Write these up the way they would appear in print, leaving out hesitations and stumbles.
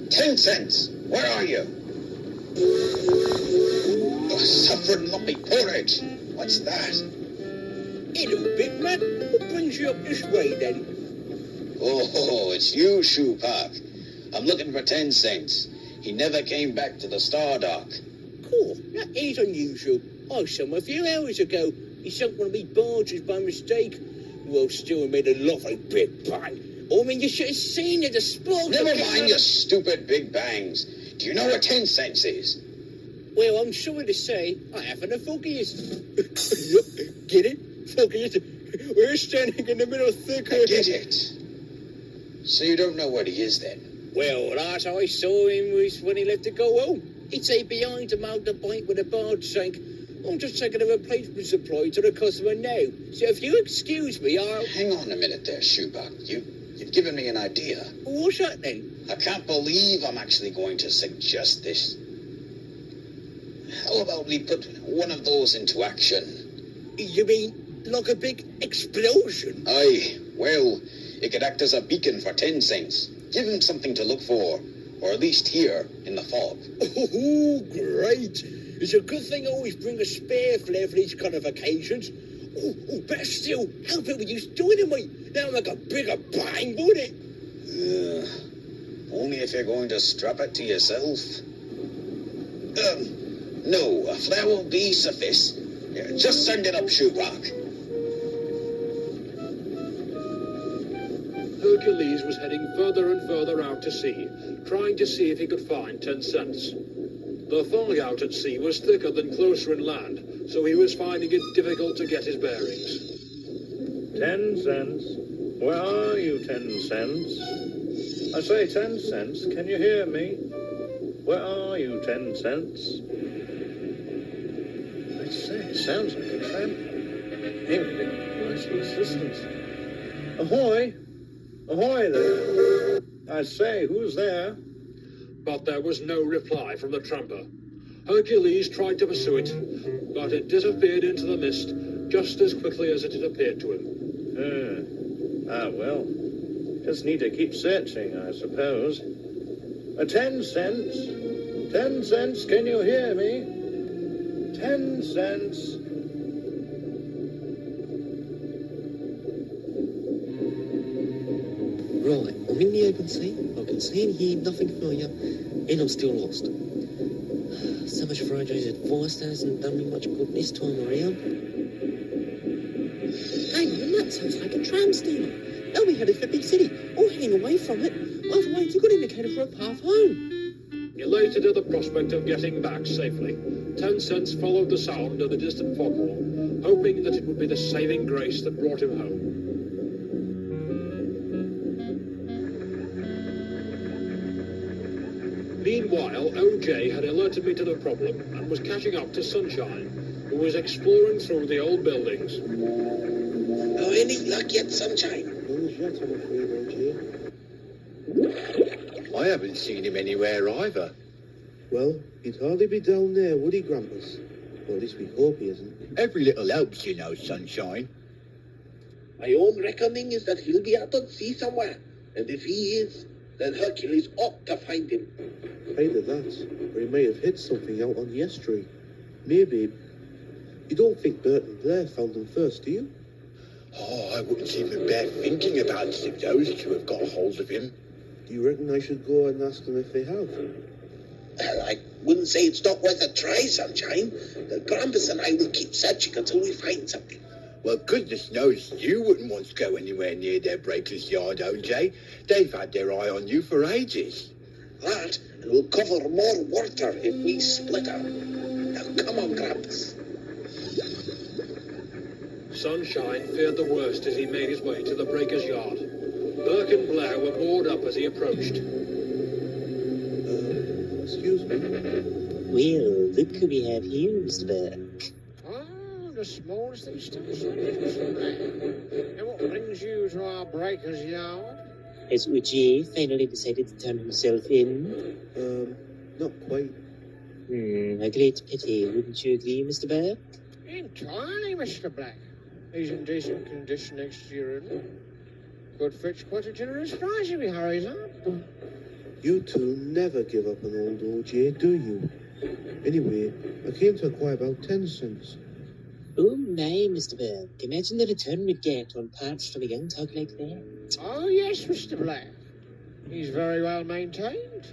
10 cents! Where are you? Oh, suffering lumpy porridge! What's that? Hello, big man. What brings you up this way, then? Oh, it's you, Shoepak. I'm looking for 10 cents. He never came back to the Star Dock. Cool, that is unusual. I saw him a few hours ago. He sunk one of me barges by mistake. Well, still made a lovely big bang. I mean, you should have seen it, the spark. Never mind your stupid big bangs. Do you know what 10 cents is? Well, I'm sorry to say, I haven't the foggiest. Get it? Foggiest? We're standing in the middle of thick... I get it. So you don't know what he is, then? Well, last I saw him was when he left to go home. He'd say behind the motorbike with a barge sank. I'm just taking a replacement supply to the customer now. So if you excuse me, I'll... Hang on a minute there, Shoepak. You've given me an idea. What's that, then? I can't believe I'm actually going to suggest this. How about we put one of those into action? You mean like a big explosion? Aye. Well, it could act as a beacon for 10 cents. Give him something to look for, or at least hear in the fog. Oh, great. It's a good thing I always bring a spare flare for these kind of occasions. Oh, better still, help it with use dynamite. That'll make a bigger bang, wouldn't it? Only if you're going to strap it to yourself. No, a flare will be suffice. Yeah, just send it up, Shoepak. Hercules was heading further and further out to sea, trying to see if he could find 10 cents. The fog out at sea was thicker than closer inland, so he was finding it difficult to get his bearings. 10 cents? Where are you, 10 cents? I say 10 cents, can you hear me? Where are you, 10 cents? I say, it sounds like a tramp. Hey, nice assistance. Ahoy! Ahoy there! I say, who's there? But there was no reply from the tramper. Hercules tried to pursue it, but it disappeared into the mist just as quickly as it had appeared to him. Well, just need to keep searching, I suppose. 10 cents? 10 cents, can you hear me? 10 cents. Right, I'm in the open sea. I can see and hear nothing familiar, and I'm still lost. So much for AJ's advice that hasn't done me much good this time around. Hang on, that sounds like a tram steamer. They'll be headed for Big City, or heading away from it. Either way, it's a good indicator for a path home. Elated at the prospect of getting back safely, 10 cents followed the sound of the distant foghorn, hoping that it would be the saving grace that brought him home. Meanwhile, OJ had alerted me to the problem and was catching up to Sunshine, who was exploring through the old buildings. Oh, any luck yet, Sunshine? No yet, I'm afraid, OJ. I haven't seen him anywhere either. Well, he'd hardly be down there, would he, Grampus? Well, at least we hope he isn't. Every little helps, you know, Sunshine. My own reckoning is that he'll be out at sea somewhere. And if he is, then Hercules ought to find him. Either that, or he may have hit something out on the estuary. Maybe. You don't think Bert and Blair found them first, do you? Oh, I wouldn't even bear thinking about it if those two have got a hold of him. Do you reckon I should go and ask them if they have? Well, I wouldn't say it's not worth a try, Sunshine. The Grampus and I will keep searching until we find something. Well, goodness knows you wouldn't want to go anywhere near their breaker's yard, OJ. They've had their eye on you for ages. That, and we'll cover more water if we split up. Now, come on, Grampus. Sunshine feared the worst as he made his way to the breaker's yard. Burke and Blair were moored up as he approached. Excuse me? Well, look who we have here, Mr. Burke. Oh, the smallest thing still And what brings you to our breaker's yard? Has Uji finally decided to turn himself in? Not quite. A great pity, wouldn't you agree, Mr. Burke? Entirely, Mr. Black. He's in decent condition next to your room. Could fetch quite a generous price if he hurries up. You two never give up on old OJ, do you? Anyway, I came to acquire about 10 cents. Oh my, Mr. Burke. Imagine the return we'd get on parts from a young tug like that. Oh, yes, Mr. Blair. He's very well maintained.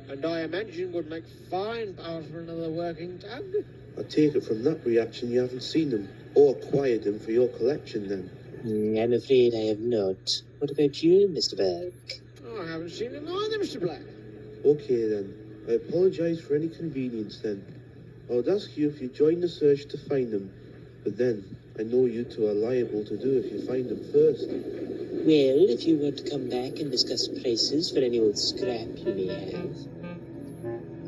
And I imagine would make fine power for another working tug. I take it from that reaction you haven't seen them or acquired them for your collection then. I'm afraid I have not. What about you, Mr. Burke? Oh, I haven't seen him either, Mr. Blair. Okay then. I apologise for any inconvenience then. I would ask you if you join the search to find them, but then I know you two are liable to do if you find them first. Well, if you want to come back and discuss prices for any old scrap you may have,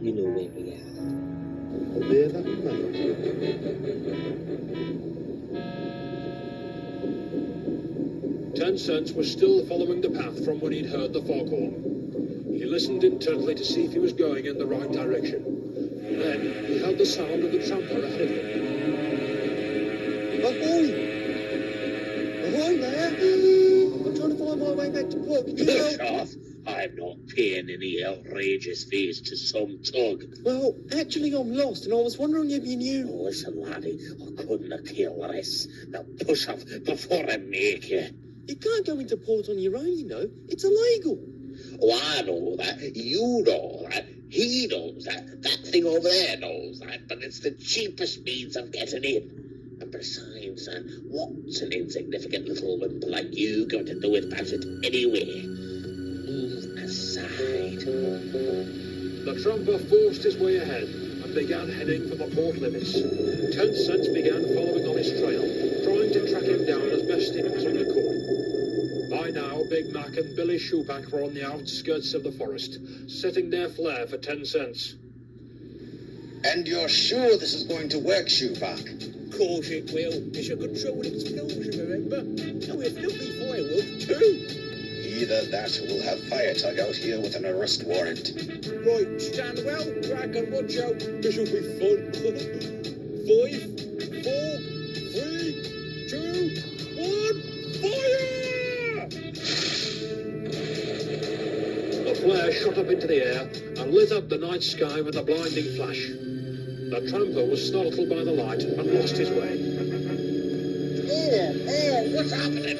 you know where we are. I'll bear that in mind. 10 Cents was still following the path from when he'd heard the foghorn. He listened intently to see if he was going in the right direction. Then he heard the sound of the tramper ahead of him. Ahoy! Ahoy there! I'm trying to find my way back to port. Can you Push help? off. I'm not paying any outrageous fees to some tug. Well, actually, I'm lost, and I was wondering if you knew. Oh, listen, laddie, I couldn't have killed this. Now push off before I make you. You can't go into port on your own, you know. It's illegal. Oh, I know that. You know that. He knows that. That thing over there knows that. But it's the cheapest means of getting in. And besides, what's an insignificant little wimp like you going to do without it anyway? Aside. The tramper forced his way ahead and began heading for the port limits. 10 Cents began following on his trail, trying to track him down as best he possibly could. By now, Big Mac and Billy Shoepack were on the outskirts of the forest, setting their flare for 10 cents. And you're sure this is going to work, Shoepack? Course it will. It's a controlled explosion, remember? And we've lovely fireworks too. Either that or we'll have Fire Tug out here with an arrest warrant. Right, stand well, crack and watch out. This'll be fun. 5, 4, 3, 2, 1, fire! The flare shot up into the air and lit up the night sky with a blinding flash. The tramper was startled by the light and lost his way. Oh, what's happening?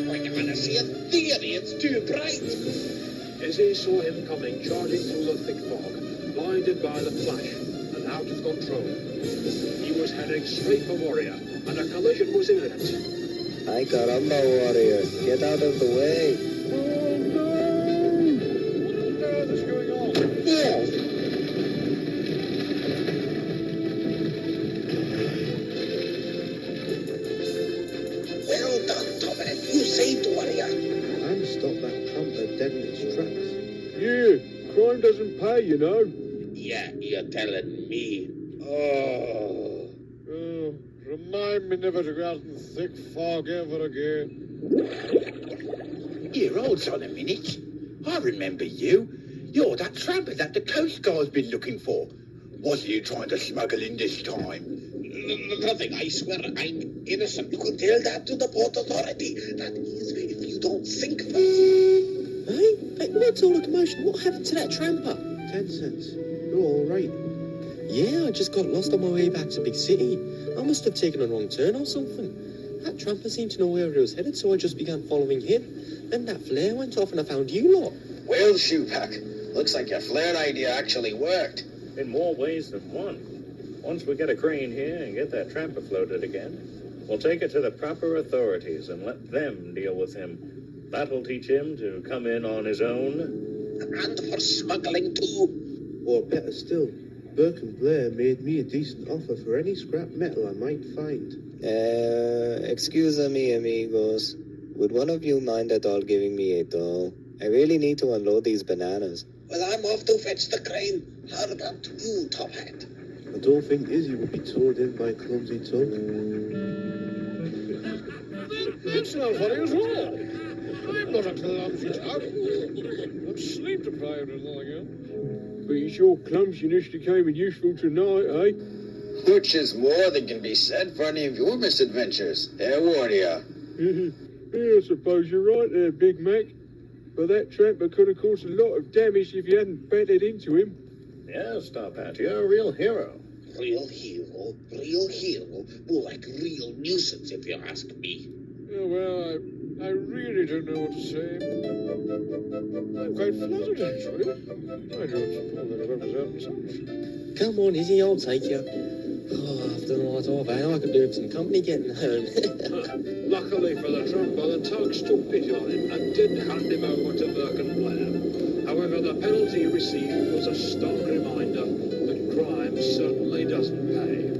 Like I'm gonna see a theory, it's too bright. Izzy saw him coming, charging through the thick fog, blinded by the flash and out of control. He was heading straight for Warrior, and a collision was imminent. Ay caramba, Warrior, get out of the way. Oh, no! What on earth is going on? Yeah. Well done, Dominic. You saved Warrior. And stop that tramper dead in its tracks. Yeah, crime doesn't pay, you know. Yeah, you're telling me. Oh. Oh, remind me never to go out in thick fog ever again. Here, hold on a minute. I remember you. You're that tramper that the Coast Guard's been looking for. What are you trying to smuggle in this time? Nothing, I swear. I'm innocent. You can tell that to the Port Authority. That is, if you don't think first. Hey, what's all the commotion? What happened to that tramper? 10 cents. You're all right. Yeah, I just got lost on my way back to Big City. I must have taken a wrong turn or something. That tramper seemed to know where he was headed, so I just began following him. Then that flare went off and I found you lot. Well, Shoepack, looks like your flare idea actually worked. In more ways than one. Once we get a crane here and get that tramper floated again, we'll take it to the proper authorities and let them deal with him. That'll teach him to come in on his own. And for smuggling too. Or better still, Burke and Blair made me a decent offer for any scrap metal I might find. Excuse me, amigos. Would one of you mind at all giving me $8? I really need to unload these bananas. Well, I'm off to fetch the crane. How about you, Top Hat? I don't think Izzy would be towed in by a clumsy tug. It's not funny at all. I'm not a clumsy tug. I'm sleep deprived and nothing else. But it's your clumsiness that came in useful tonight, eh? Which is more than can be said for any of your misadventures. Warrior. Yeah, I suppose you're right there, Big Mac. but that tramper could have caused a lot of damage if you hadn't battered into him. Yeah, Starpat, you're a real hero. Real hero, more like real nuisance if you ask me. Oh, well, I really don't know what to say. I'm quite flattered, actually. I don't suppose that I've ever done such. Come on, Izzy, I'll take you. Oh, after the night I've had, I could do with some company getting home. Luckily for the trumper, the Tugs took pity on him and did hand him over to Burke and Blair. However, the penalty he received was a stark reminder that crime certainly doesn't pay.